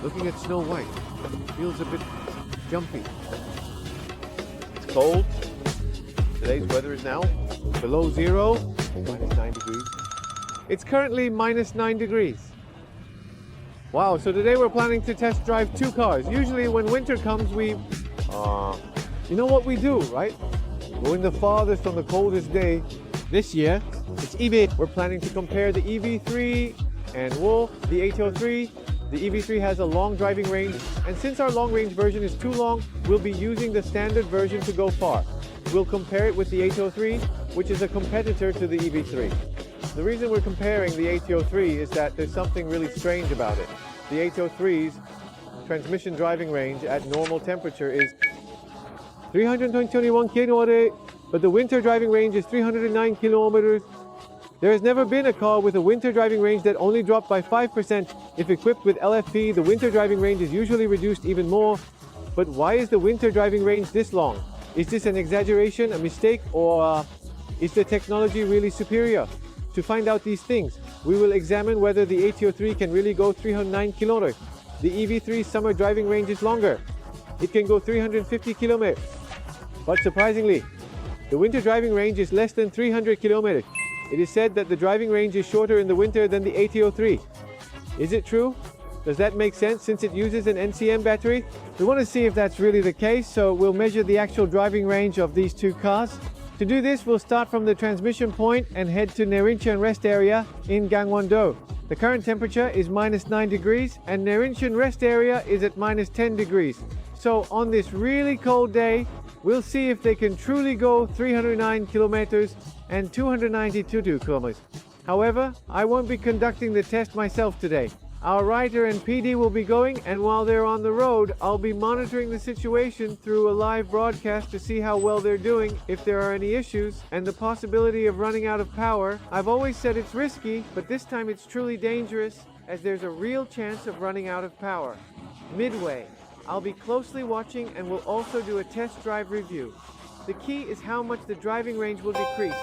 Looking at Snow White, feels a bit jumpy. It's cold. Today's weather is now Below zero, minus 9 degrees. it's currently minus 9 degrees. Wow, so today we're planning to test drive 2 cars. Usually when winter comes, you know what we do, right? Going the farthest on the coldest day. This year, it's EV. We're planning to compare the EV3 and the Atto. The EV3 has a long driving range, and since our long range version is too long, we'll be using the standard version to go far. We'll compare it with the Atto, which is a competitor to the EV3. The reason we're comparing the Atto is that there's something really strange about it. The Atto3's transmission driving range at normal temperature is 321 km, but the winter driving range is 309 kilometers. There has never been a car with a winter driving range that only dropped by 5%. If equipped with LFP, the winter driving range is usually reduced even more. But why is the winter driving range this long? Is this an exaggeration, a mistake, or is the technology really superior? To find out these things, we will examine whether the Atto can really go 309 kilometers. The EV3's summer driving range is longer. It can go 350 kilometers. But surprisingly, the winter driving range is less than 300 kilometers. It is said that the driving range is shorter in the winter than the Atto. Is it true? Does that make sense since it uses an NCM battery? We want to see if that's really the case, so we'll measure the actual driving range of these 2 cars. To do this, we'll start from the transmission point and head to Nerincheon rest area in Gangwon-do. The current temperature is minus 9 degrees and Nerincheon rest area is at minus 10 degrees. So on this really cold day, we'll see if they can truly go 309 kilometers and 292 kilometers. However, I won't be conducting the test myself today. Our writer and PD will be going, and while they're on the road, I'll be monitoring the situation through a live broadcast to see how well they're doing, if there are any issues, and the possibility of running out of power. I've always said it's risky, but this time it's truly dangerous, as there's a real chance of running out of power. Midway, I'll be closely watching and will also do a test drive review. The key is how much the driving range will decrease,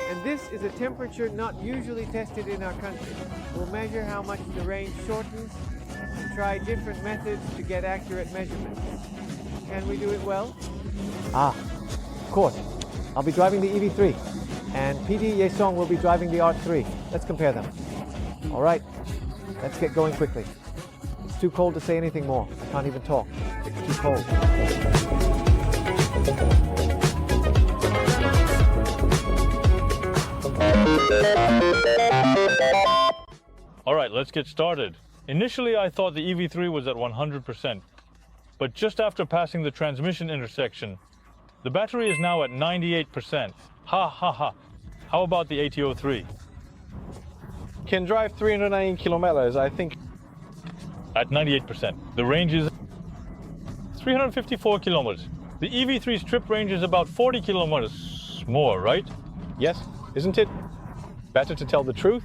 and this is a temperature not usually tested in our country. We'll measure how much the range shortens and try different methods to get accurate measurements. Can we do it well? Of course. I'll be driving the EV3, and PD Yesong will be driving the R3. Let's compare them. All right, let's get going quickly. It's too cold to say anything more. I can't even talk. It's too cold. Alright, let's get started. Initially I thought the EV3 was at 100%, but just after passing the transmission intersection, the battery is now at 98%. Ha ha ha. How about the Atto 3? Can drive 390 kilometers, I think. At 98%. The range is 354 kilometers. The EV3's trip range is about 40 kilometers more, right? Yes, isn't it? Better to tell the truth?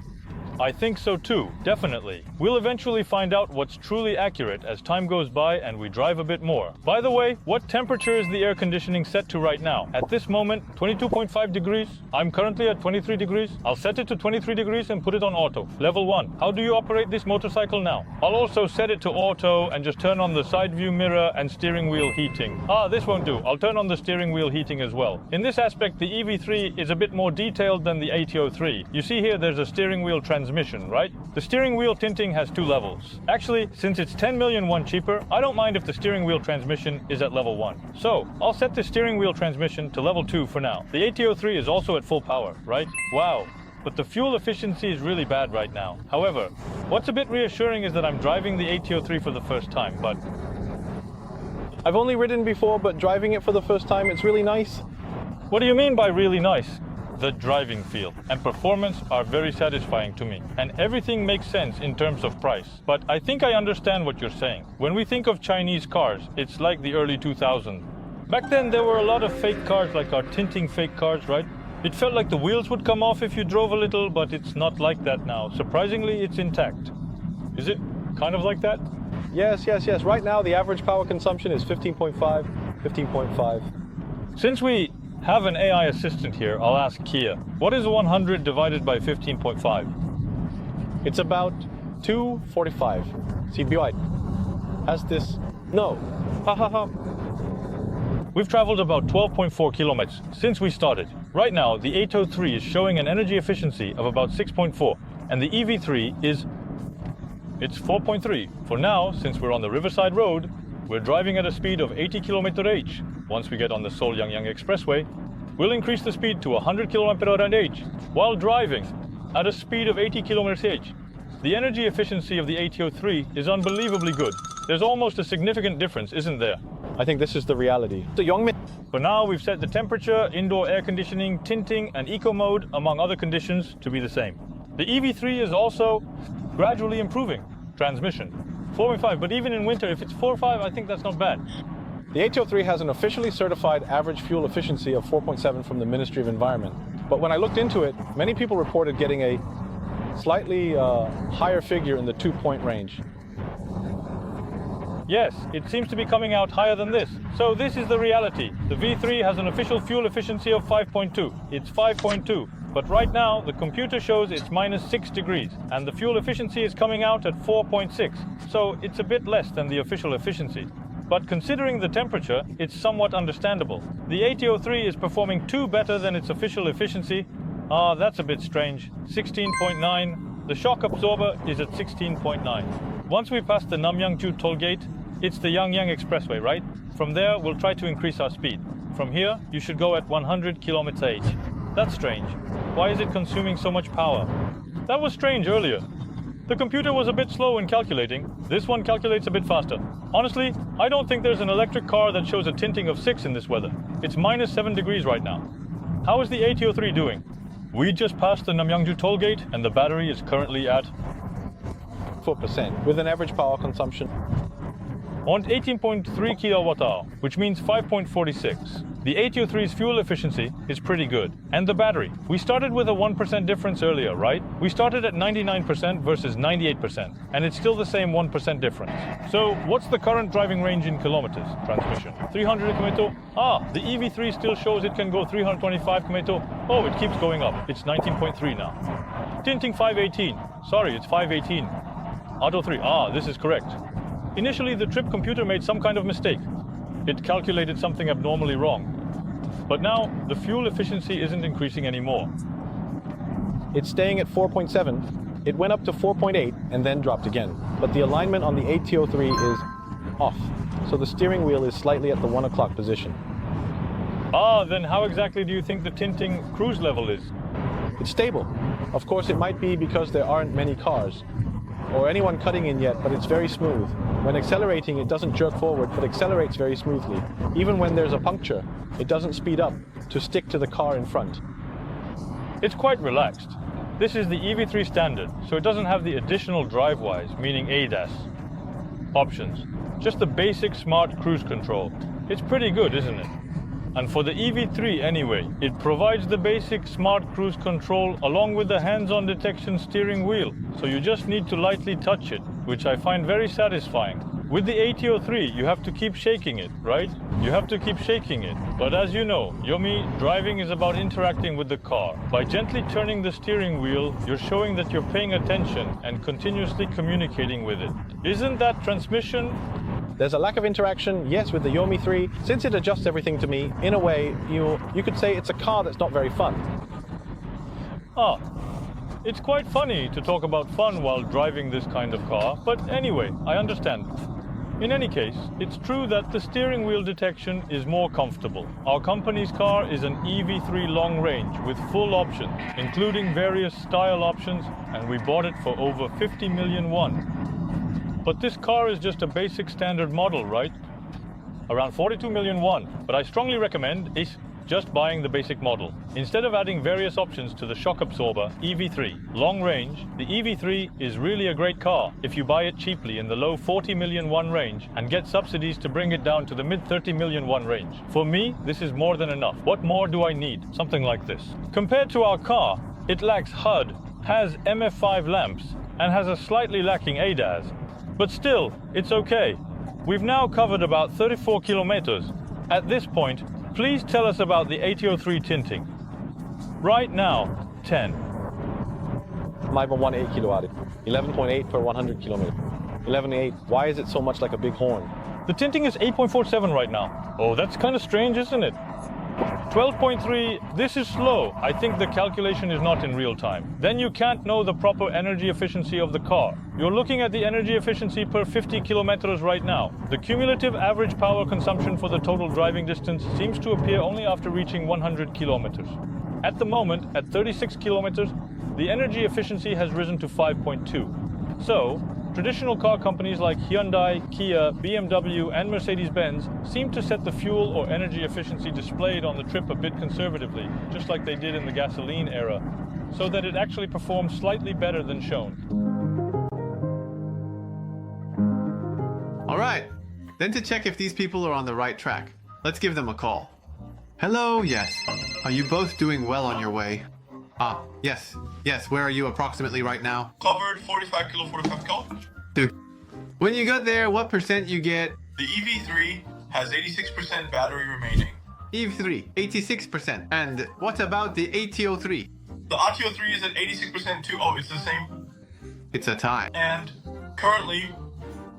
I think so too, definitely. We'll eventually find out what's truly accurate as time goes by and we drive a bit more. By the way, what temperature is the air conditioning set to right now? At this moment, 22.5 degrees. I'm currently at 23 degrees. I'll set it to 23 degrees and put it on auto. Level 1. How do you operate this motorcycle now? I'll also set it to auto and just turn on the side view mirror and steering wheel heating. This won't do. I'll turn on the steering wheel heating as well. In this aspect, the EV3 is a bit more detailed than the Atto 3. You see here there's a steering wheel transmission, right? The steering wheel tinting has 2 levels. Actually, since it's 10 million won cheaper, I don't mind if the steering wheel transmission is at level 1. So, I'll set the steering wheel transmission to level 2 for now. The Atto 3 is also at full power, right? Wow. But the fuel efficiency is really bad right now. However, what's a bit reassuring is that I'm driving the Atto 3 for the first time, but I've only ridden before, but driving it for the first time, it's really nice. what do you mean by really nice? The driving feel and performance are very satisfying to me, and everything makes sense in terms of price. But I think I understand what you're saying. When we think of Chinese cars, it's like the early 2000s. Back then there were a lot of fake cars, like our tinting fake cars, right? It felt like the wheels would come off if you drove a little, but it's not like that now. Surprisingly, it's intact. Is it kind of like that? Yes. Right now the average power consumption is 15.5, 15.5. Since we have an AI assistant here, I'll ask Kia. What is 100 divided by 15.5? It's about 245. See, BYD. has this? No. Ha ha ha. We've traveled about 12.4 kilometers since we started. Right now, the Atto 3 is showing an energy efficiency of about 6.4, and the EV3 is... it's 4.3. For now, since we're on the Riverside Road, we're driving at a speed of 80 km/h. Once we get on the Seoul-Yangyang Expressway, we'll increase the speed to 100 km/h while driving at a speed of 80 km/h. The energy efficiency of the Atto 3 is unbelievably good. There's almost a significant difference, isn't there? I think this is the reality. For now, we've set the temperature, indoor air conditioning, tinting, and eco mode, among other conditions, to be the same. The EV3 is also gradually improving. Transmission, 4.5, but even in winter, if it's 4.5, I think that's not bad. The Atto 3 has an officially certified average fuel efficiency of 4.7 from the Ministry of Environment. But when I looked into it, many people reported getting a slightly higher figure in the 2-point range. Yes, it seems to be coming out higher than this. So this is the reality. The V3 has an official fuel efficiency of 5.2. It's 5.2. But right now, the computer shows it's -6 degrees, and the fuel efficiency is coming out at 4.6. So it's a bit less than the official efficiency. But considering the temperature, it's somewhat understandable. The Atto 3 is performing better than its official efficiency. That's a bit strange. 16.9. The shock absorber is at 16.9. Once we pass the Namyangju toll gate, it's the Yangyang Expressway, right? From there, we'll try to increase our speed. From here, you should go at 100 km/h. That's strange. Why is it consuming so much power? That was strange earlier. The computer was a bit slow in calculating. This one calculates a bit faster. Honestly, I don't think there's an electric car that shows a tinting of 6 in this weather. It's -7 degrees right now. How is the Atto 3 doing? We just passed the Namyangju toll gate, and the battery is currently at 4%, with an average power consumption on 18.3 kWh, which means 5.46. The Atto 3's fuel efficiency is pretty good. And the battery. We started with a 1% difference earlier, right? We started at 99% versus 98%, and it's still the same 1% difference. So what's the current driving range in kilometers? Transmission. 300 km. The EV3 still shows it can go 325 km. Oh, it keeps going up. It's 19.3 now. Tinting 518. Sorry, it's 518. Atto 3. This is correct. Initially, the trip computer made some kind of mistake. It calculated something abnormally wrong. But now, the fuel efficiency isn't increasing anymore. It's staying at 4.7. It went up to 4.8 and then dropped again. But the alignment on the Atto 3 is off. So the steering wheel is slightly at the 1 o'clock position. Then how exactly do you think the tinting cruise level is? It's stable. Of course, it might be because there aren't many cars or anyone cutting in yet, but it's very smooth. When accelerating, it doesn't jerk forward, but accelerates very smoothly. Even when there's a puncture, it doesn't speed up to stick to the car in front. It's quite relaxed. This is the EV3 standard, so it doesn't have the additional drive-wise, meaning ADAS, options. Just the basic smart cruise control. It's pretty good, isn't it? And for the EV3 anyway, it provides the basic smart cruise control along with the hands-on detection steering wheel. So you just need to lightly touch it, which I find very satisfying. With the Atto 3, you have to keep shaking it, right? You have to keep shaking it. But as you know, Yomi, driving is about interacting with the car. By gently turning the steering wheel, you're showing that you're paying attention and continuously communicating with it. Isn't that transmission? There's a lack of interaction, yes, with the Yomi 3. Since it adjusts everything to me, in a way, you could say it's a car that's not very fun. It's quite funny to talk about fun while driving this kind of car, but anyway, I understand. In any case, it's true that the steering wheel detection is more comfortable. Our company's car is an EV3 long range with full options, including various style options, and we bought it for over 50 million won. But this car is just a basic standard model, right? Around 42 million won, but I strongly recommend just buying the basic model. Instead of adding various options to the shock absorber EV3 long range, the EV3 is really a great car if you buy it cheaply in the low 40 million won range and get subsidies to bring it down to the mid 30 million won range. For me, this is more than enough. What more do I need? Something like this. Compared to our car, it lacks HUD, has MF5 lamps, and has a slightly lacking ADAS. But still, it's okay. We've now covered about 34 kilometers. At this point, please tell us about the Atto 3 tinting. Right now, 10. 5.18 kW, 11.8 per 100 km. 11.8. Why is it so much like a big horn? The tinting is 8.47 right now. Oh, that's kind of strange, isn't it? 12.3, this is slow. I think the calculation is not in real time. Then you can't know the proper energy efficiency of the car. You're looking at the energy efficiency per 50 kilometers right now. The cumulative average power consumption for the total driving distance seems to appear only after reaching 100 kilometers. At the moment, at 36 kilometers, the energy efficiency has risen to 5.2. So, traditional car companies like Hyundai, Kia, BMW, and Mercedes-Benz seem to set the fuel or energy efficiency displayed on the trip a bit conservatively, just like they did in the gasoline era, so that it actually performs slightly better than shown. All right, then to check if these people are on the right track, let's give them a call. Hello, yes. Are you both doing well on your way? Ah, yes. Yes, where are you approximately right now? Covered 45 kilo, 45 kilo. Dude, when you got there, what percent you get? The EV3 has 86% battery remaining. EV3, 86%. And what about the ATO3? The Atto3 is at 86% too. Oh, it's the same. It's a tie. And currently,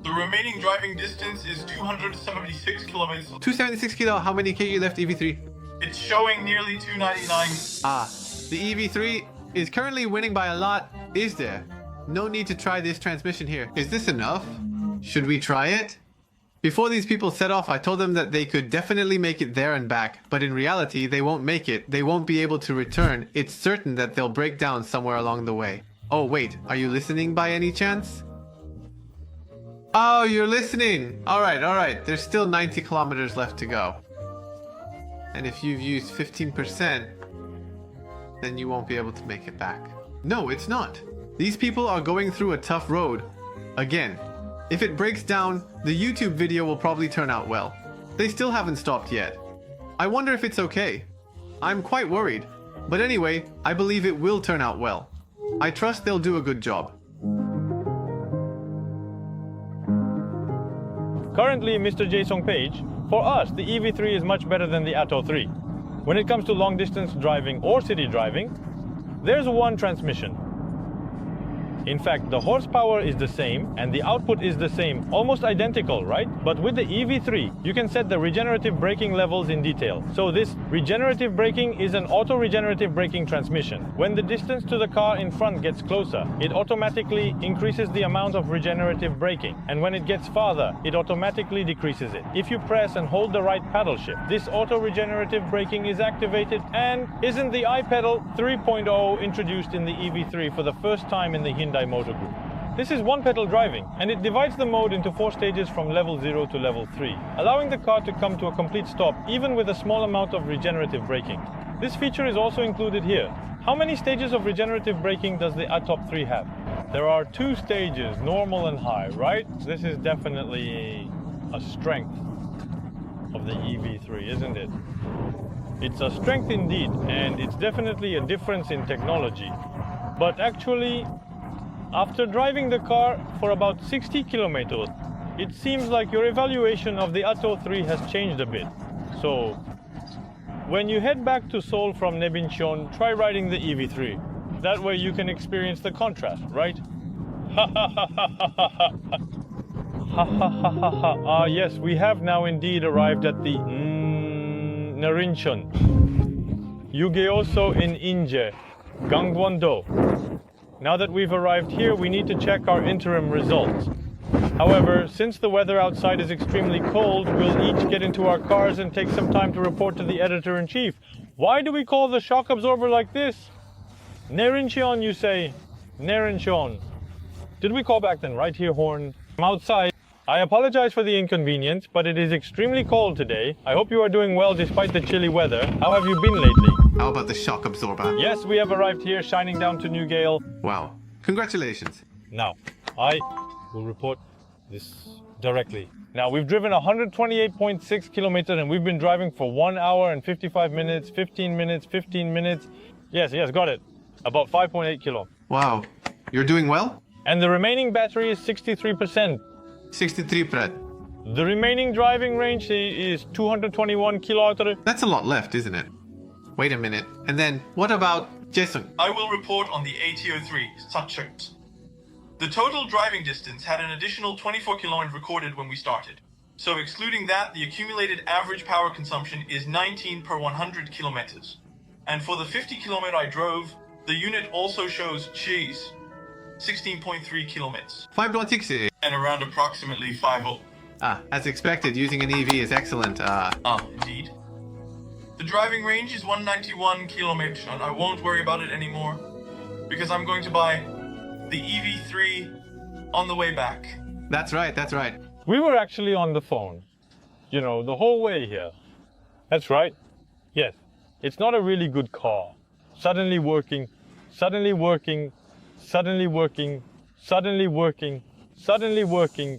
the remaining driving distance is 276 kilometers. 276 kilo, how many kg left EV3? It's showing nearly 299. Ah, the EV3 is currently winning by a lot. Is there? No need to try this transmission here. Is this enough? Should we try it? Before these people set off, I told them that they could definitely make it there and back, but in reality, they won't make it. They won't be able to return. It's certain that they'll break down somewhere along the way. Oh wait, are you listening by any chance? Oh, you're listening! Alright. There's still 90 kilometers left to go. And if you've used 15%, then you won't be able to make it back. No, it's not. These people are going through a tough road. Again, if it breaks down, the YouTube video will probably turn out well. They still haven't stopped yet. I wonder if it's okay. I'm quite worried. But anyway, I believe it will turn out well. I trust they'll do a good job. Currently, Mr. Jae-sung Page, for us, the EV3 is much better than the Atto 3. When it comes to long-distance driving or city driving, there's one transmission. In fact, the horsepower is the same and the output is the same, almost identical, right? But with the EV3, you can set the regenerative braking levels in detail. So this regenerative braking is an auto-regenerative braking transmission. When the distance to the car in front gets closer, it automatically increases the amount of regenerative braking. And when it gets farther, it automatically decreases it. If you press and hold the right paddle shift, this auto-regenerative braking is activated. And isn't the iPedal 3.0 introduced in the EV3 for the first time in the Hyundai Motor Group? This is one-pedal driving, and it divides the mode into 4 stages from level 0 to level 3, allowing the car to come to a complete stop even with a small amount of regenerative braking. This feature is also included here. How many stages of regenerative braking does the Atto 3 have? There are 2 stages, normal and high, right? This is definitely a strength of the EV3, isn't it? It's a strength indeed, and it's definitely a difference in technology. But actually, after driving the car for about 60 kilometers, it seems like your evaluation of the Atto 3 has changed a bit. So, when you head back to Seoul from Nebincheon, try riding the EV3. That way you can experience the contrast, right? Ha ha ha ha ha ha ha. Ha ha ha ha ha. Ah yes, we have now indeed arrived at the Narincheon. Yugeoso in Inje, Gangwon-do. Now that we've arrived here, we need to check our interim results. However, since the weather outside is extremely cold, we'll each get into our cars and take some time to report to the editor-in-chief. Why do we call the shock absorber like this? Narincheon, you say? Narincheon. Did we call back then? Right here, horn. I'm outside. I apologize for the inconvenience, but it is extremely cold today. I hope you are doing well despite the chilly weather. How have you been lately? How about the shock absorber? Yes, we have arrived here, shining down to Newgale. Wow. Congratulations. Now, I will report this directly. Now, we've driven 128.6 kilometers and we've been driving for 1 hour and 55 minutes, 15 minutes, 15 minutes. Yes, got it. About 5.8 kilo. Wow. You're doing well? And the remaining battery is 63%. 63%. The remaining driving range is 221 kilometers. That's a lot left, isn't it? Wait a minute. And then, what about Jae-sung? I will report on the ATO3 subject. The total driving distance had an additional 24 kilometers recorded when we started. So excluding that, the accumulated average power consumption is 19 per 100 kilometers. And for the 50 kilometer I drove, the unit also shows 16.3 kilometers. 5.6. And around approximately 5. As expected, using an EV is excellent. Indeed. The driving range is 191 kilometers, and I won't worry about it anymore, because I'm going to buy the EV3 on the way back. That's right. We were actually on the phone, the whole way here. That's right. Yes, it's not a really good car. Suddenly working,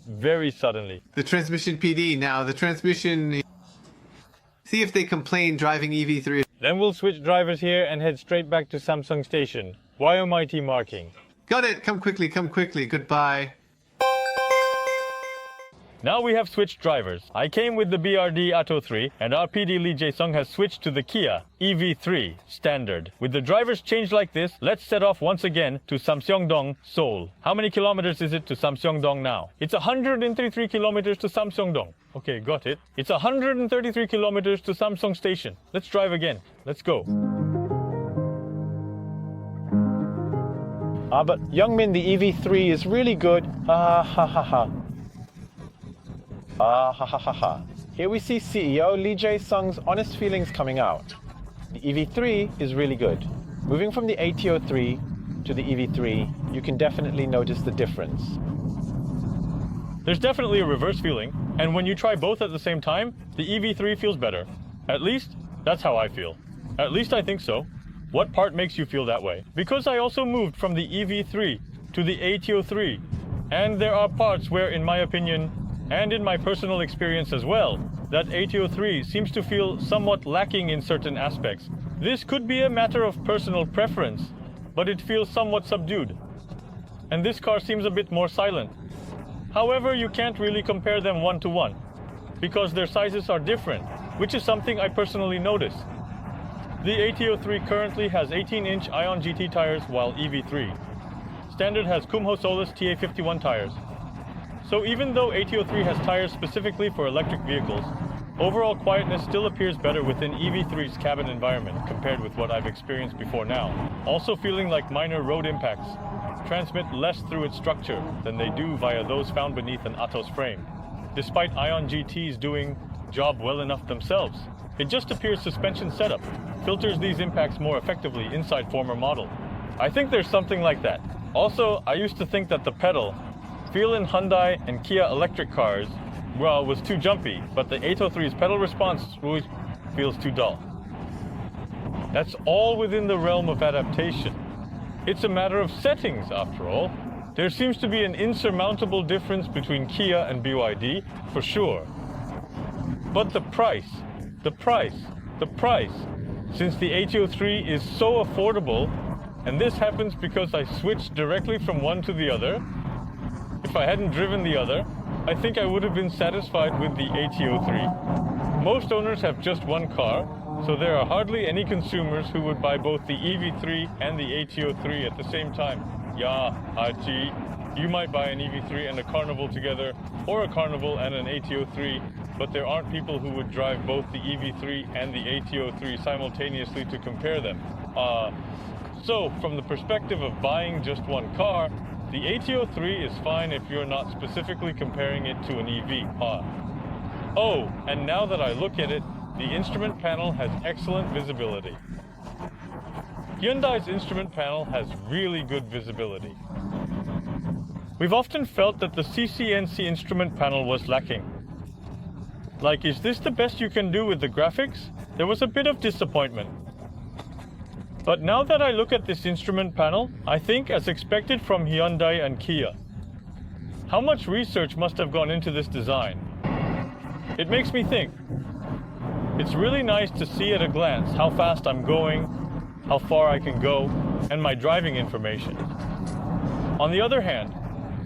very suddenly. The transmission PD now, the transmission... See if they complain driving EV3. Then we'll switch drivers here and head straight back to Samsung Station. YOMIT marking. Got it, come quickly, goodbye. Now we have switched drivers. I came with the BYD Atto 3 and our PD Lee Jae-sung has switched to the Kia EV3 standard. With the drivers changed like this, let's set off once again to Samseongdong, Seoul. How many kilometers is it to Samseongdong now? It's 133 kilometers to Samseongdong. Okay, got it. It's 133 kilometers to Samsung Station. Let's drive again. Let's go. But Youngmin, the EV3 is really good. Here we see CEO Lee Jae-sung's honest feelings coming out. The EV3 is really good. Moving from the ATO3 to the EV3, you can definitely notice the difference. There's definitely a reverse feeling, and when you try both at the same time, the EV3 feels better. At least, that's how I feel. At least I think so. What part makes you feel that way? Because I also moved from the EV3 to the ATO3, and there are parts where, in my opinion, and in my personal experience as well, that ATO3 seems to feel somewhat lacking in certain aspects. This could be a matter of personal preference, but it feels somewhat subdued. And this car seems a bit more silent. However, you can't really compare them one-to-one, because their sizes are different, which is something I personally notice. The ATO3 currently has 18-inch Ion GT tires, while EV3 Standard has Kumho Solus TA51 tires. So even though ATO3 has tires specifically for electric vehicles, overall quietness still appears better within EV3's cabin environment compared with what I've experienced before now. Also feeling like minor road impacts transmit less through its structure than they do via those found beneath an Atto's frame. Despite Ion GTs doing job well enough themselves, it just appears suspension setup filters these impacts more effectively inside former model. I think there's something like that. Also, I used to think that the pedal feel in Hyundai and Kia electric cars, well, was too jumpy, but the ATO3's pedal response really feels too dull. That's all within the realm of adaptation. It's a matter of settings, after all. There seems to be an insurmountable difference between Kia and BYD, for sure. But the price. Since the ATO3 is so affordable, and this happens because I switched directly from one to the other, if I hadn't driven the other, I think I would have been satisfied with the ATO3. Most owners have just one car, so there are hardly any consumers who would buy both the EV3 and the ATO3 at the same time. Yeah, Hachi, you might buy an EV3 and a Carnival together, or a Carnival and an ATO3, but there aren't people who would drive both the EV3 and the ATO3 simultaneously to compare them. So, from the perspective of buying just one car, the ATO3 is fine if you're not specifically comparing it to an EV. Oh, and now that I look at it, the instrument panel has excellent visibility. Hyundai's instrument panel has really good visibility. We've often felt that the CCNC instrument panel was lacking. Like, is this the best you can do with the graphics? There was a bit of disappointment. But now that I look at this instrument panel, I think as expected from Hyundai and Kia. How much research must have gone into this design? It makes me think. It's really nice to see at a glance how fast I'm going, how far I can go, and my driving information. On the other hand,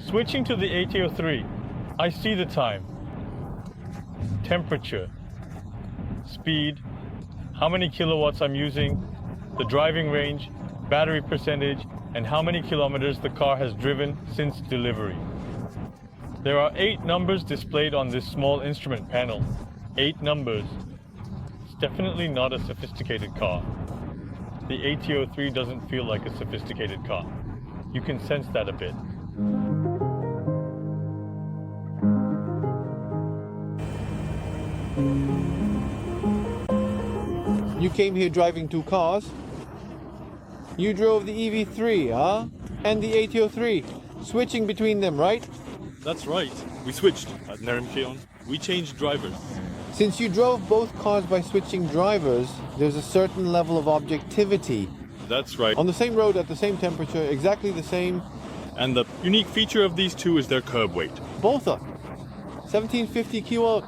switching to the ATO3, I see the time, temperature, speed, how many kilowatts I'm using, the driving range, battery percentage, and how many kilometers the car has driven since delivery. There are 8 numbers displayed on this small instrument panel. 8 numbers. It's definitely not a sophisticated car. The Atto 3 doesn't feel like a sophisticated car. You can sense that a bit. You came here driving 2 cars? You drove the EV3, huh? And the Atto 3, switching between them, right? That's right. We switched at Neremkeon. We changed drivers. Since you drove both cars by switching drivers, there's a certain level of objectivity. That's right. On the same road at the same temperature, exactly the same. And the unique feature of these two is their curb weight. Both are 1750 kilo.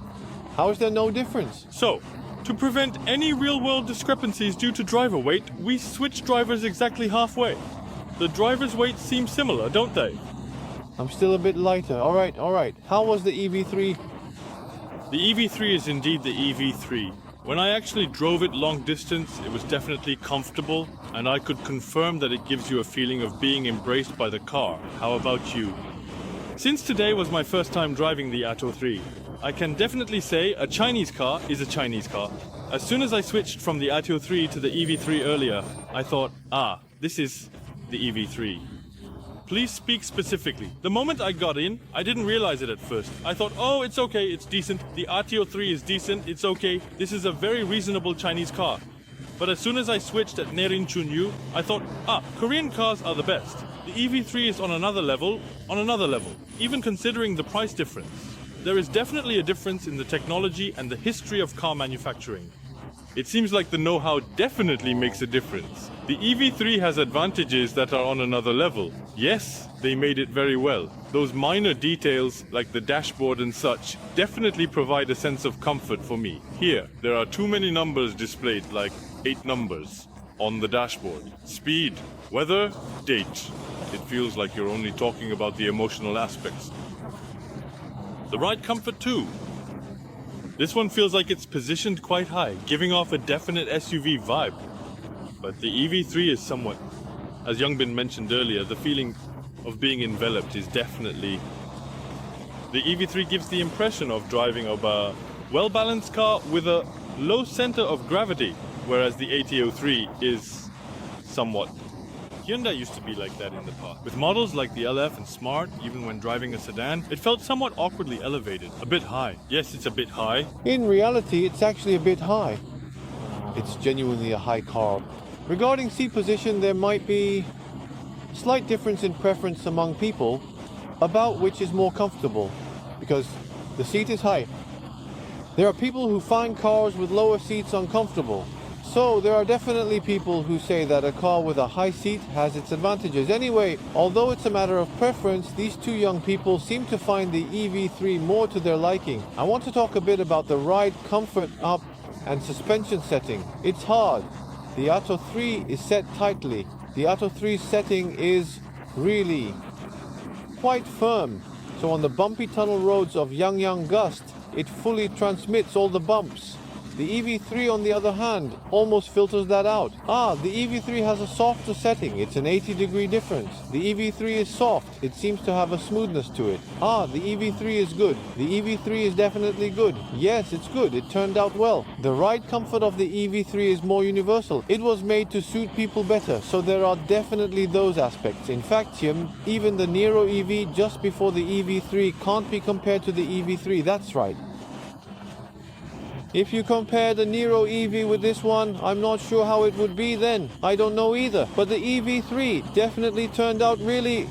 How is there no difference? So, to prevent any real-world discrepancies due to driver weight, we switched drivers exactly halfway. The drivers' weights seem similar, don't they? I'm still a bit lighter. All right. How was the EV3? The EV3 is indeed the EV3. When I actually drove it long distance, it was definitely comfortable, and I could confirm that it gives you a feeling of being embraced by the car. How about you? Since today was my first time driving the Atto 3, I can definitely say a Chinese car is a Chinese car. As soon as I switched from the Atto 3 to the EV3 earlier, I thought, this is the EV3. Please speak specifically. The moment I got in, I didn't realize it at first. I thought, it's okay, it's decent. The Atto 3 is decent, it's okay. This is a very reasonable Chinese car. But as soon as I switched at Nerinchunyu, I thought, Korean cars are the best. The EV3 is on another level, even considering the price difference. There is definitely a difference in the technology and the history of car manufacturing. It seems like the know-how definitely makes a difference. The EV3 has advantages that are on another level. Yes, they made it very well. Those minor details, like the dashboard and such, definitely provide a sense of comfort for me. Here, there are too many numbers displayed, like 8 numbers, on the dashboard. Speed, weather, date. It feels like you're only talking about the emotional aspects. The ride comfort too. This one feels like it's positioned quite high, giving off a definite SUV vibe. But the EV3 is somewhat, as Youngbin mentioned earlier, the feeling of being enveloped is definitely... The EV3 gives the impression of driving a well-balanced car with a low center of gravity, whereas the Atto 3 is somewhat... Hyundai used to be like that in the past. With models like the LF and Smart, even when driving a sedan, it felt somewhat awkwardly elevated, a bit high. Yes, it's a bit high. In reality, it's actually a bit high. It's genuinely a high car. Regarding seat position, there might be slight difference in preference among people about which is more comfortable, because the seat is high. There are people who find cars with lower seats uncomfortable. So there are definitely people who say that a car with a high seat has its advantages. Anyway, although it's a matter of preference, these two young people seem to find the EV3 more to their liking. I want to talk a bit about the ride comfort up and suspension setting. It's hard. The Atto 3 is set tightly. The Atto 3 setting is really quite firm. So on the bumpy tunnel roads of Yangyang Gust, it fully transmits all the bumps. The EV3, on the other hand, almost filters that out. The EV3 has a softer setting. It's an 80-degree difference. The EV3 is soft. It seems to have a smoothness to it. The EV3 is good. The EV3 is definitely good. Yes, it's good. It turned out well. The ride comfort of the EV3 is more universal. It was made to suit people better, so there are definitely those aspects. In fact, even the Nero EV just before the EV3 can't be compared to the EV3. That's right. If you compare the Nero EV with this one, I'm not sure how it would be then. I don't know either. But the EV3 definitely turned out really...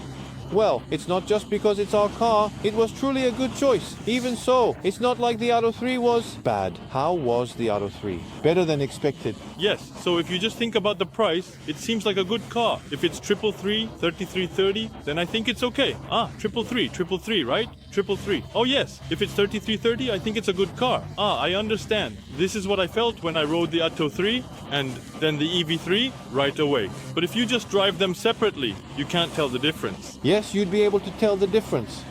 Well, it's not just because it's our car. It was truly a good choice. Even so, it's not like the Atto 3 was bad. How was the Atto 3? Better than expected. Yes, so if you just think about the price, it seems like a good car. If it's 333, 3330, then I think it's okay. 333, right? 333. Oh yes, if it's 3330, I think it's a good car. I understand. This is what I felt when I rode the Atto 3 and then the EV3 right away. But if you just drive them separately, you can't tell the difference. Yes, you'd be able to tell the difference.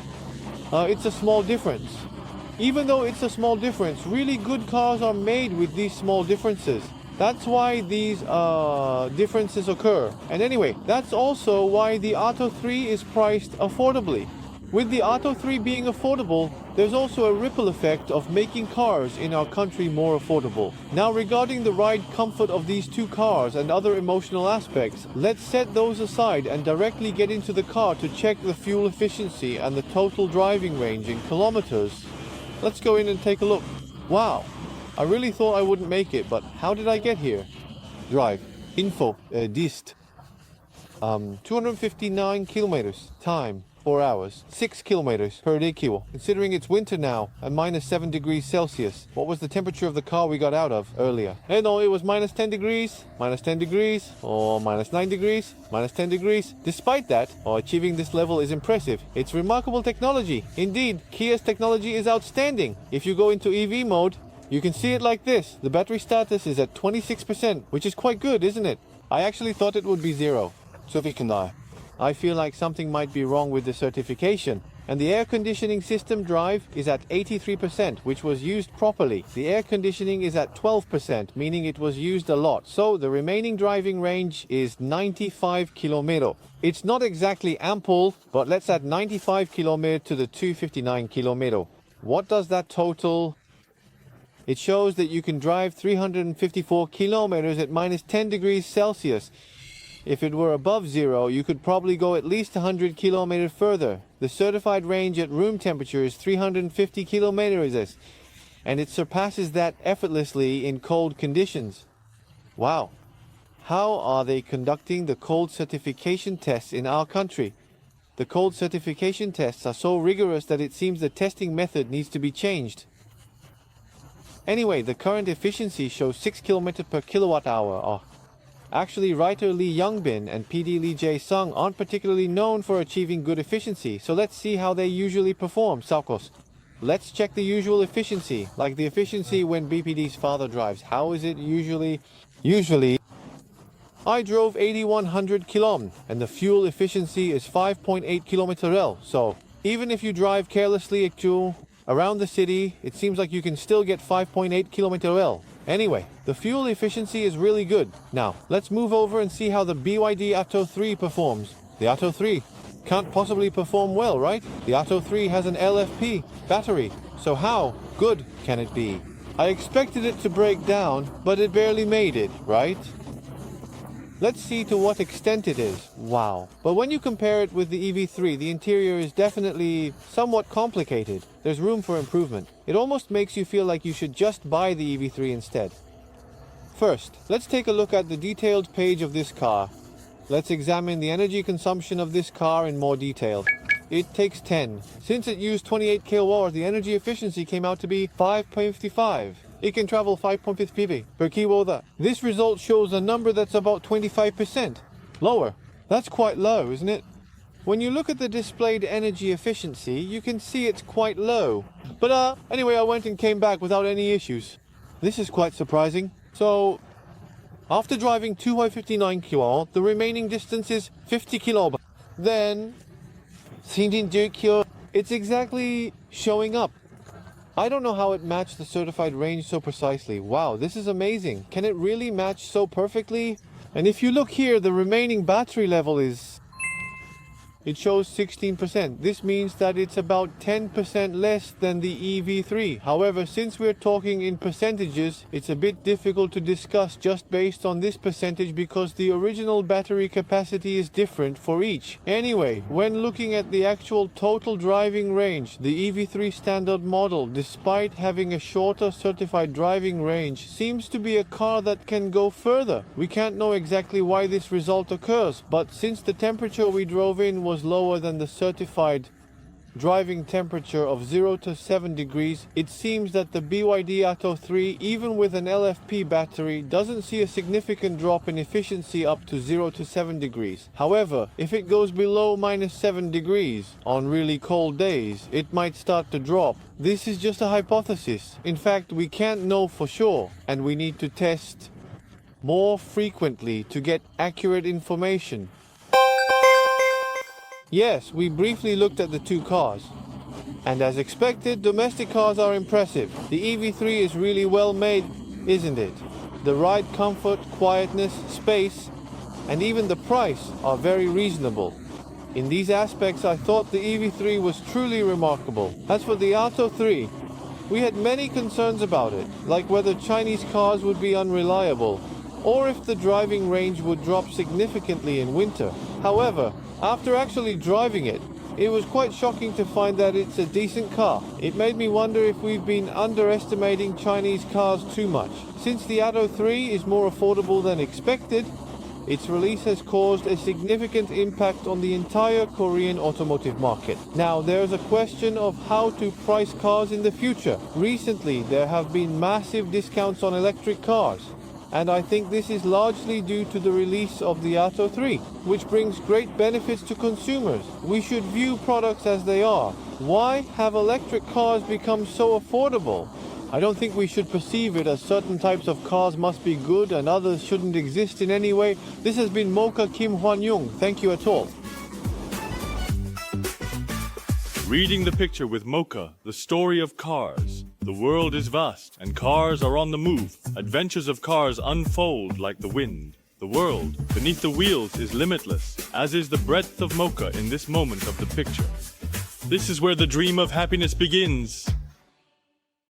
It's a small difference. Even though it's a small difference, really good cars are made with these small differences. That's why these differences occur. And anyway, that's also why the Atto 3 is priced affordably. With the Atto 3 being affordable, there's also a ripple effect of making cars in our country more affordable. Now, regarding the ride comfort of these two cars and other emotional aspects, let's set those aside and directly get into the car to check the fuel efficiency and the total driving range in kilometers. Let's go in and take a look. Wow, I really thought I wouldn't make it, but how did I get here? Drive. Info. Dist. 259 kilometers. Time. 4 hours. 6 kilometers per day kilo. Considering it's winter now and minus 7 degrees Celsius. What was the temperature of the car we got out of earlier? Hey, no, it was minus 10 degrees, minus 10 degrees, or minus 9 degrees, minus 10 degrees. Despite that, achieving this level is impressive. It's remarkable technology. Indeed, Kia's technology is outstanding. If you go into EV mode, you can see it like this. The battery status is at 26%, which is quite good, isn't it? I actually thought it would be 0. So we can die. I feel like something might be wrong with the certification. And the air conditioning system drive is at 83%, which was used properly. The air conditioning is at 12%, meaning it was used a lot. So the remaining driving range is 95 km. It's not exactly ample, but let's add 95 km to the 259 km. What does that total? It shows that you can drive 354 kilometers at minus 10 degrees Celsius. If it were above 0, you could probably go at least 100 kilometers further. The certified range at room temperature is 350 kilometers, and it surpasses that effortlessly in cold conditions. Wow. How are they conducting the cold certification tests in our country? The cold certification tests are so rigorous that it seems the testing method needs to be changed. Anyway, the current efficiency shows 6 km per kilowatt hour. Actually, writer Lee Youngbin and PD Lee Jae-sung aren't particularly known for achieving good efficiency, so let's see how they usually perform, Saukos. Let's check the usual efficiency, like the efficiency when BPD's father drives. How is it usually? Usually, I drove 8100 km, and the fuel efficiency is 5.8 km/L, so even if you drive carelessly around the city, it seems like you can still get 5.8 km/L. Anyway, the fuel efficiency is really good. Now, let's move over and see how the BYD Atto 3 performs. The Atto 3 can't possibly perform well, right? The Atto 3 has an LFP battery, so how good can it be? I expected it to break down, but it barely made it, right? Let's see to what extent it is. Wow. But when you compare it with the EV3, the interior is definitely somewhat complicated. There's room for improvement. It almost makes you feel like you should just buy the EV3 instead. First, let's take a look at the detailed page of this car. Let's examine the energy consumption of this car in more detail. It takes 10. Since it used 28 kWh, the energy efficiency came out to be 5.55. It can travel 5.5 PV per kilowatt. This result shows a number that's about 25% lower. That's quite low, isn't it? When you look at the displayed energy efficiency, you can see it's quite low. But anyway, I went and came back without any issues. This is quite surprising. So, after driving 259 km, the remaining distance is 50 km. Then, it's exactly showing up. I don't know how it matched the certified range so precisely. Wow, this is amazing. Can it really match so perfectly? And if you look here, the remaining battery level is... It shows 16%. This means that it's about 10% less than the EV3. However, since we're talking in percentages, it's a bit difficult to discuss just based on this percentage because the original battery capacity is different for each. Anyway, when looking at the actual total driving range, the EV3 standard model, despite having a shorter certified driving range, seems to be a car that can go further. We can't know exactly why this result occurs, but since the temperature we drove in was lower than the certified driving temperature of 0 to 7 degrees, it seems that the BYD Atto 3, even with an LFP battery, doesn't see a significant drop in efficiency up to 0 to 7 degrees. However, if it goes below minus 7 degrees on really cold days, it might start to drop. This is just a hypothesis. In fact, we can't know for sure, and we need to test more frequently to get accurate information. Yes, we briefly looked at the two cars. And as expected, domestic cars are impressive. The EV3 is really well made, isn't it? The ride comfort, quietness, space, and even the price are very reasonable. In these aspects, I thought the EV3 was truly remarkable. As for the Atto 3, we had many concerns about it, like whether Chinese cars would be unreliable, or if the driving range would drop significantly in winter. However, after actually driving it, it was quite shocking to find that it's a decent car. It made me wonder if we've been underestimating Chinese cars too much. Since the Atto 3 is more affordable than expected, its release has caused a significant impact on the entire Korean automotive market. Now, there's a question of how to price cars in the future. Recently, there have been massive discounts on electric cars, and I think this is largely due to the release of the Atto 3, which brings great benefits to consumers. We should view products as they are. Why have electric cars become so affordable? I don't think we should perceive it as certain types of cars must be good and others shouldn't exist in any way. This has been Mocar Kim Hwan-young. Thank you at all. Reading the picture with Mocha, the story of cars. The world is vast, and cars are on the move. Adventures of cars unfold like the wind. The world beneath the wheels is limitless, as is the breadth of Mocha in this moment of the picture. This is where the dream of happiness begins.